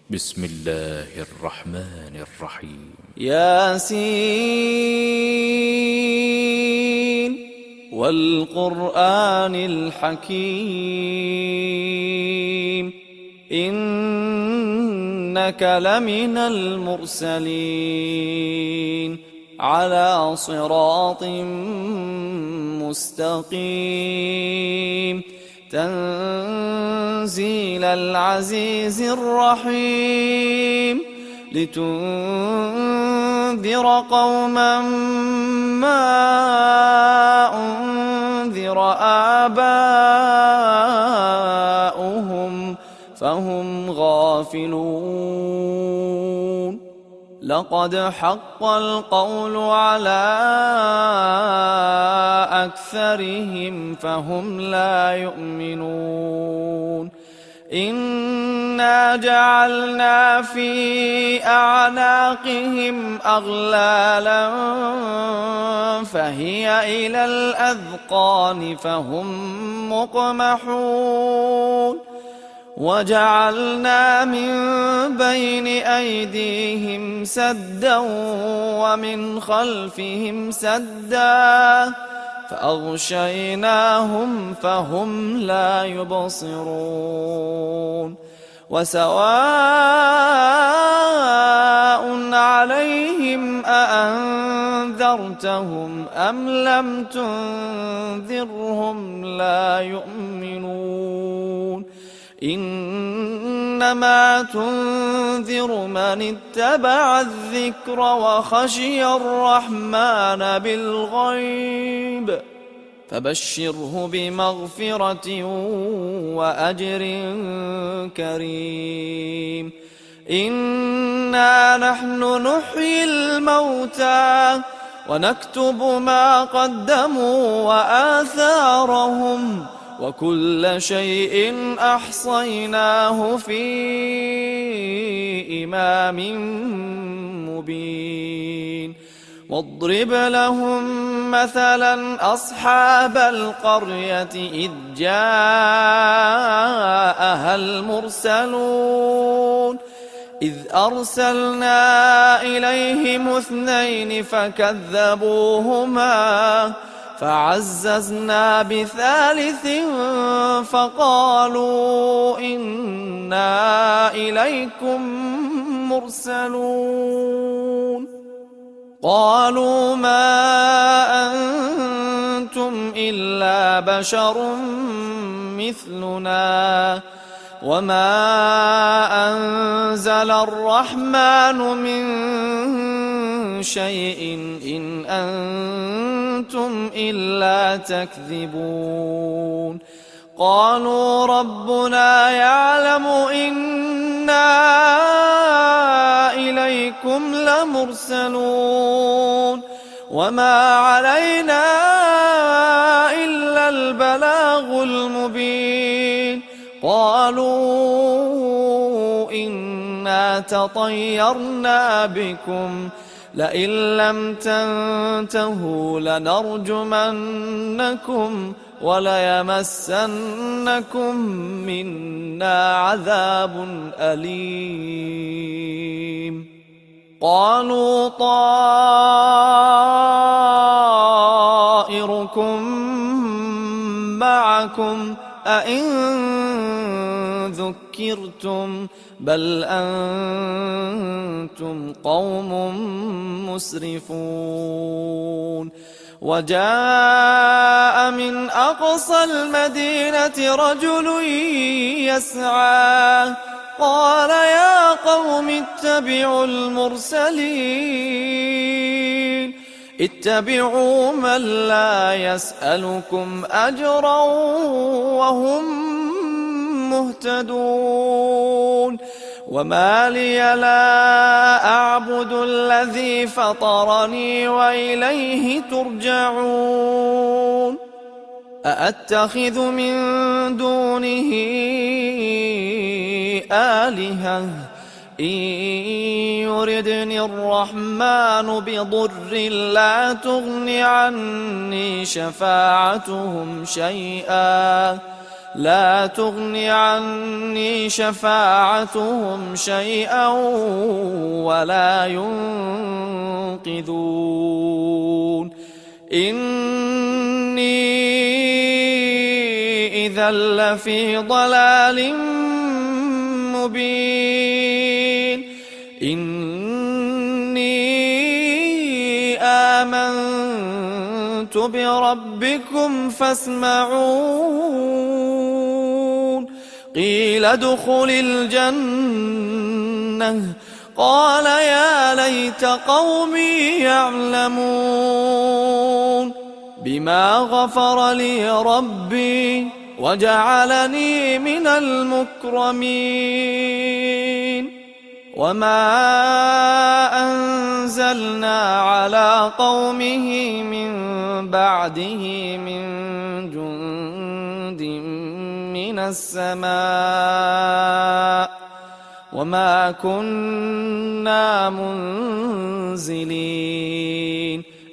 بسم الله الرحمن الرحيم. ياسين والقرآن الحكيم إنك لمن المرسلين على صراط مستقيم تنزيل العزيز الرحيم لتنذر قوما ما أنذر آباؤهم فهم غافلون لقد حق القول على أكثرهم فهم لا يؤمنون إنا جعلنا في أعناقهم أغلالا فهي إلى الأذقان فهم مقمحون وجعلنا من بين أيديهم سدا ومن خلفهم سدا فأغشيناهم فهم لا يبصرون وسواء عليهم أأنذرتهم أم لم تنذرهم لا يؤمنون إنما تنذر من اتبع الذكر وخشي الرحمن بالغيب فبشره بمغفرة وأجر كريم إنا نحن نحيي الموتى ونكتب ما قدموا وآثارهم وكل شيء أحصيناه في إمام مبين واضرب لهم مثلا أصحاب القرية إذ جاءها المرسلون إذ أرسلنا إليهم اثنين فكذبوهما فعززنا بثالث فقالوا إنا إليكم مرسلون قالوا ما أنتم إلا بشر مثلنا وما أنزل الرحمن من شيء إن أنتم إلا تكذبون قالوا ربنا يعلم إنا إليكم لمرسلون وما علينا إلا البلاغ المبين قالوا إنا تطيرنا بكم لئن لم تنتهوا لنرجمنكم وليمسنكم منا عذاب أليم قالوا طائركم معكم أئن ذكرتم بل أنتم قوم مسرفون وجاء من أقصى المدينة رجل يسعى قال يا قوم اتبعوا المرسلين اتبعوا من لا يسألكم أجرا وهم مهتدون وما لي لا أعبد الذي فطرني وإليه ترجعون أأتخذ من دونه آلهة إن يردني الرحمن بضر لا تغن عني شفاعتهم شيئا لا تغن عني شفاعتهم شيئا ولا ينقذون إني إذا لفي ضلال مبين إني آمنت بربكم فاسمعون قيل ادخل الجنة قال يا ليت قومي يعلمون بما غفر لي ربي وجعلني من المكرمين وما أنزلنا على قومه من بعده من جند من السماء وما كنا منزلين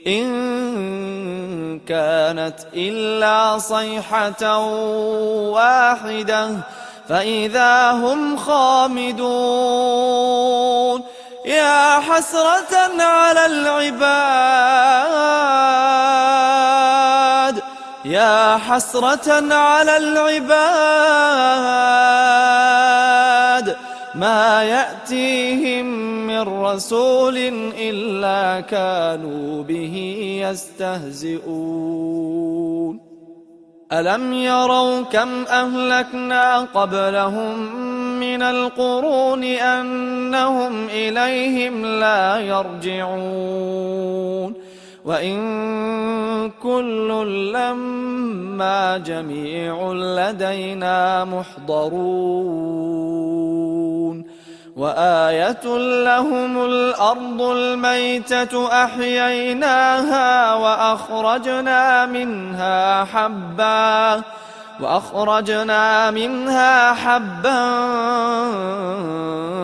إن كانت إلا صيحة واحدة فإذا هم خامدون يا حسرة على العباد يا حسرة على العباد ما يأتيهم من رسول إلا كانوا به يستهزئون ألم يروا كم أهلكنا قبلهم من القرون أنهم إليهم لا يرجعون وإن كل لما جميع لدينا محضرون وآية لهم الأرض الميتة أحييناها وأخرجنا منها حبا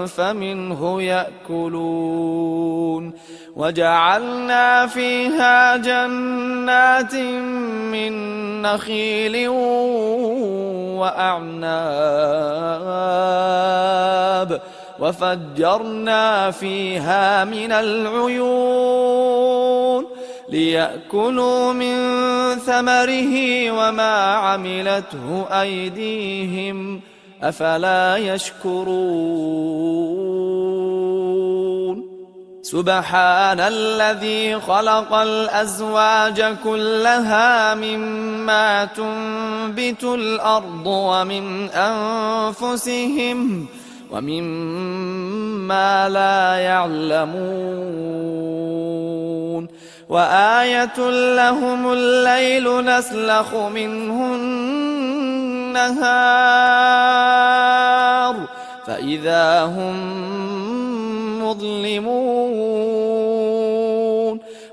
فمنه يأكلون وجعلنا فيها جنات من نخيل وأعناب وفجرنا فيها من العيون ليأكلوا من ثمره وما عملته أيديهم أفلا يشكرون سبحان الذي خلق الأزواج كلها مما تنبت الأرض ومن أنفسهم ومما لا يعلمون وآية لهم الليل نسلخ منه النهار فإذا هم مظلمون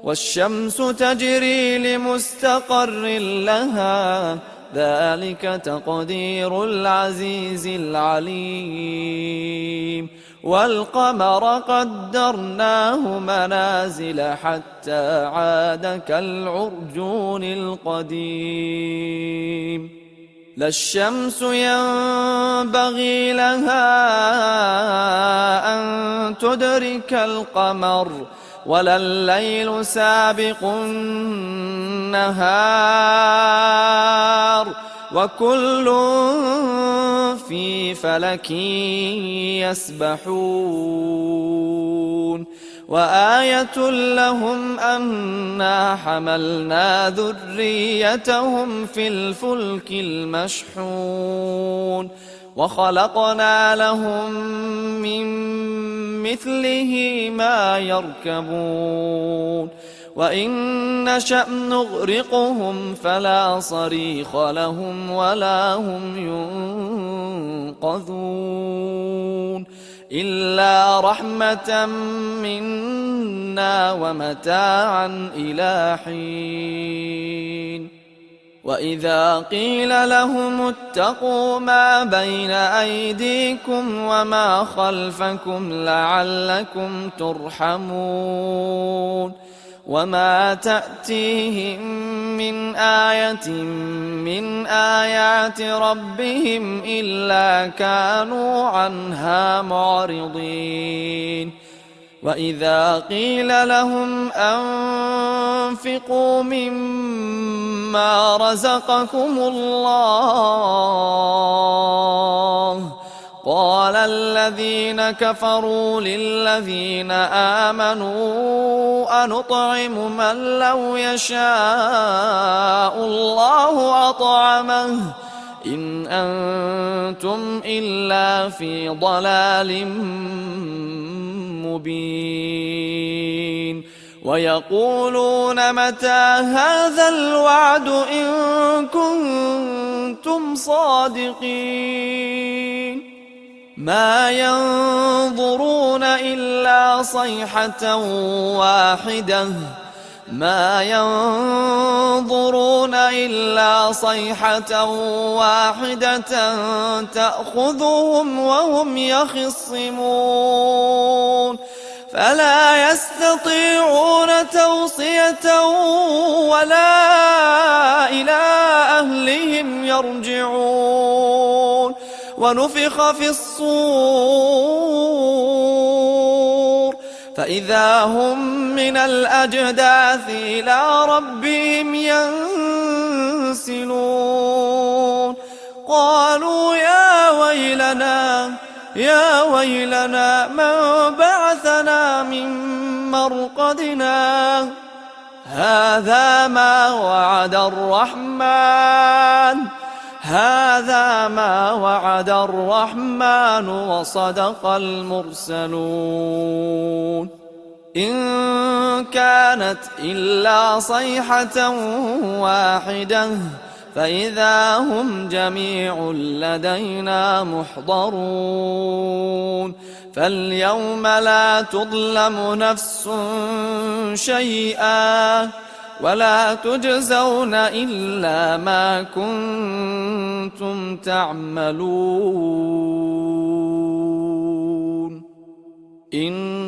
والشمس تجري لمستقر لها ذلك تقدير العزيز العليم والقمر قدرناه منازل حتى عاد كالعرجون القديم لا الشمس ينبغي لها أن تدرك القمر ولا الليل سابق النهار وكل في فلك يسبحون وآية لهم أنا حملنا ذريتهم في الفلك المشحون وخلقنا لهم من مثله ما يركبون وإن نشأ نغرقهم فلا صريخ لهم ولا هم ينقذون إلا رحمة منا ومتاعا إلى حين وإذا قيل لهم اتقوا ما بين أيديكم وما خلفكم لعلكم ترحمون وما تأتيهم من آية من آيات ربهم إلا كانوا عنها معرضين وإذا قيل لهم أنفقوا مما رزقكم الله قال الذين كفروا للذين آمنوا أنطعم من لو يشاء الله أطعمه إن أنتم إلا في ضلال مبين ويقولون متى هذا الوعد إن كنتم صادقين ما ينظرون إلا صيحة واحدة تأخذهم وهم يخصمون فلا يستطيعون توصية ولا إلى أهلهم يرجعون ونفخ في الصور فإذا هم من الأجداث إلى ربهم ينسلون قالوا يا ويلنا من بعثنا من مرقدنا هذا ما وعد الرحمن وصدق المرسلون إن كانت إلا صيحة واحدة فإذا هم جميع لدينا محضرون فاليوم لا تظلم نفس شيئا ولا تجزون إلا ما كنتم تعملون إن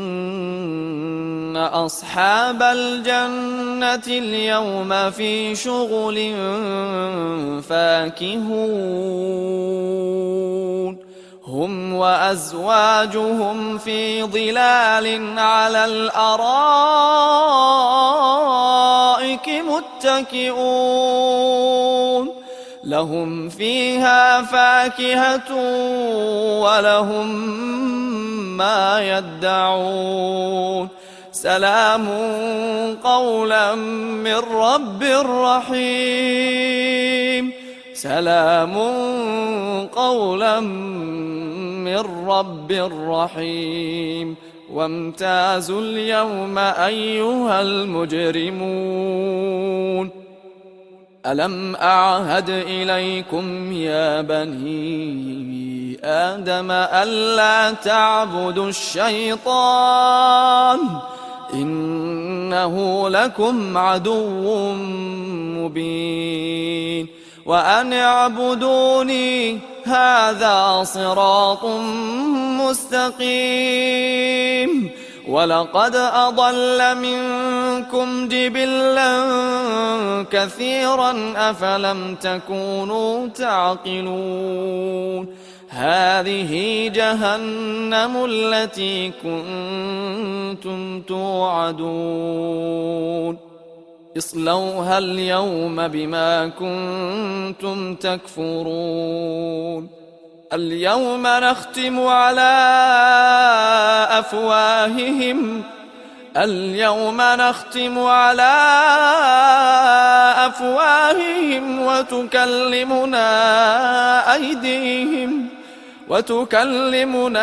أصحاب الجنة اليوم في شغل فاكهون هم وأزواجهم في ظلال على الأرائك متكئون لهم فيها فاكهة ولهم ما يدعون سلام قولا من رب رحيم سلام قولا من رب رحيم وامتازوا اليوم أيها المجرمون ألم أعهد إليكم يا بني آدم ألا تعبدوا الشيطان إنه لكم عدو مبين وأن اعبدوني هذا صراط مستقيم ولقد أضل منكم جبلا كثيرا أفلم تكونوا تعقلون هذه جهنم التي كنتم توعدون اصلوها اليوم بما كنتم تكفرون اليوم نختم على أفواههم وتكلمنا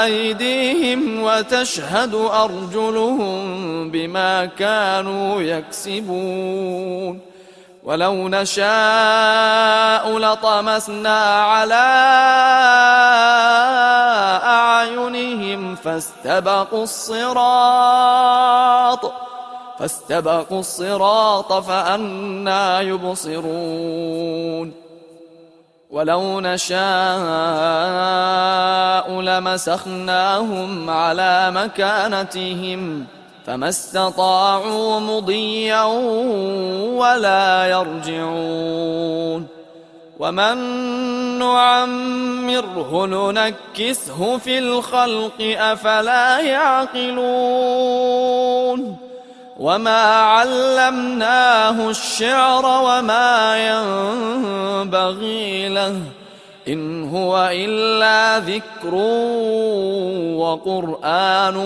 أيديهم وتشهد أرجلهم بما كانوا يكسبون ولو نشاء لطمسنا على أعينهم فاستبقوا الصراط فأنى يبصرون ولو نشاء لمسخناهم على مكانتهم فما استطاعوا مضيا ولا يرجعون ومن نعمره ننكسه في الخلق أفلا يعقلون وما علمناه الشعر وما ينبغي له إن هو إلا ذكر وقرآن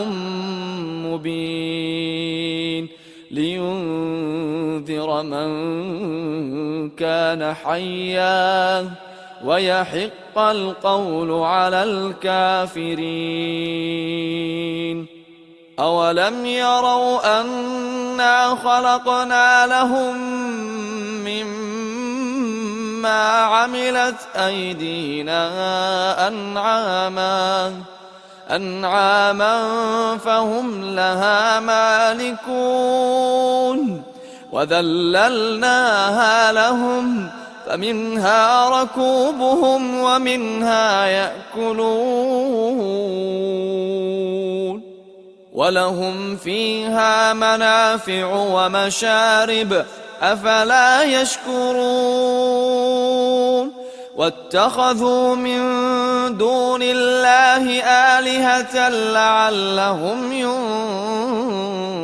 مبين لينذر من كان حيا ويحق القول على الكافرين أولم يروا أنا خلقنا لهم مما عملت أيدينا أنعاما فهم لها مالكون وذللناها لهم فمنها ركوبهم ومنها يأكلون ولهم فيها منافع ومشارب أفلا يشكرون واتخذوا من دون الله آلهة لعلهم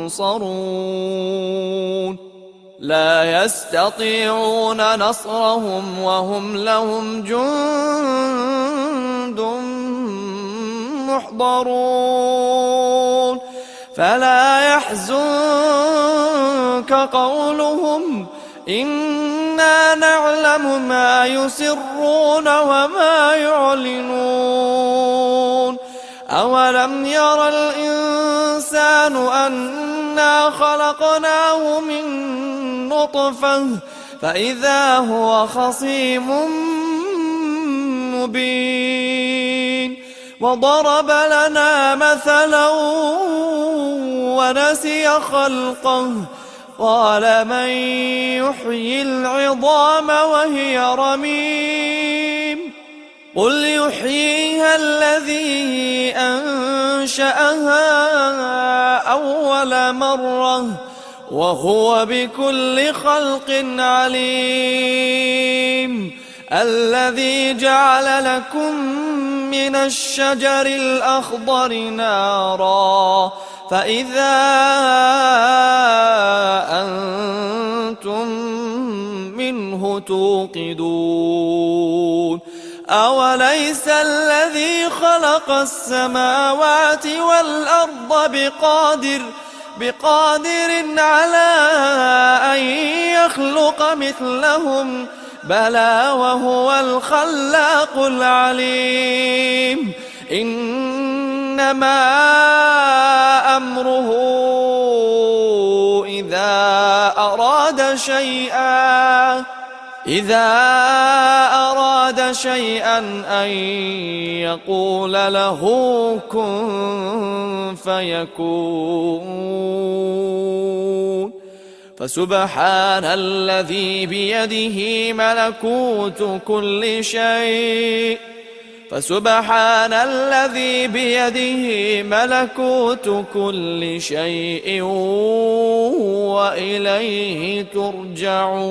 ينصرون لا يستطيعون نصرهم وهم لهم جند محضرون فلا يحزنك قولهم إنا نعلم ما يسرون وما يعلنون أولم ير الإنسان أنا خلقناه من نطفة فإذا هو خصيم مبين وضرب لنا مثلا ونسي خلقه قال من يحيي العظام وهي رميم قل يحييها الذي أنشأها أول مرة وهو بكل خلق عليم الذي جعل لكم من الشجر الأخضر نارا فإذا أنتم منه توقدون أوليس الذي خلق السماوات والأرض بقادر على أن يخلق مثلهم بلى وهو الخلاق العليم إنما أمره إذا أراد شيئا أن يقول له كن فيكون فسبحان الذي بيده ملكوت كل شيء وإليه ترجعون.